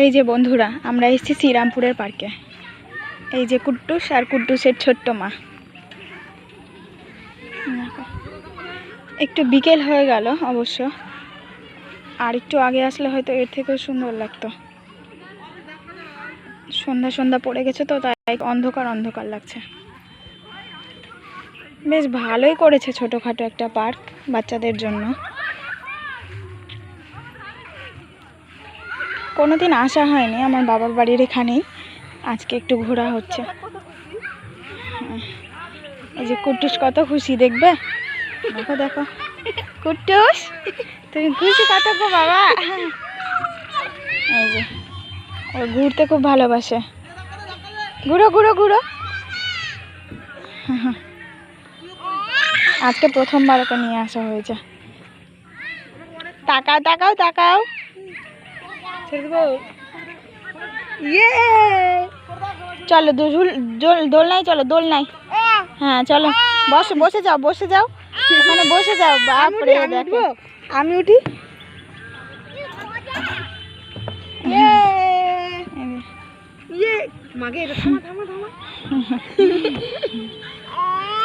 এই যে বন্ধুরা, আমরা এসেছি শ্রীরামপুরের পার্কে। এই যে কুট্টুস আর কুট্টুসের ছোট্ট মা। একটু বিকেল হয়ে গেল অবশ্য, আর একটু আগে আসলে হয়তো এর থেকেও সুন্দর লাগতো। সন্ধ্যা সন্ধ্যা পড়ে গেছে তো, তাই অন্ধকার অন্ধকার লাগছে। বেশ ভালোই করেছে ছোটোখাটো একটা পার্ক বাচ্চাদের জন্য। কোনোদিন আসা হয়নি আমার বাবার বাড়ির এখানেই, আজকে একটু ঘোরা হচ্ছে। এই যে কুট্টুস কত খুশি, দেখবে? দেখো দেখো কুট্টুস, তুমি খুশি কত গো বাবা। এই যে ও ঘুরতে খুব ভালোবাসে। ঘুরো ঘুরো ঘুরো। আজকে প্রথমবার ওকে নিয়ে আসা হয়েছে। তাকাও তাকাও তাকাও। ইয়ে, চলো দোলনায় চলো, দোলনায়। হ্যাঁ চলো, বসে যাও বসে যাও, ওখানে বসে যাও। বাপরে দেখো, আমি উঠি।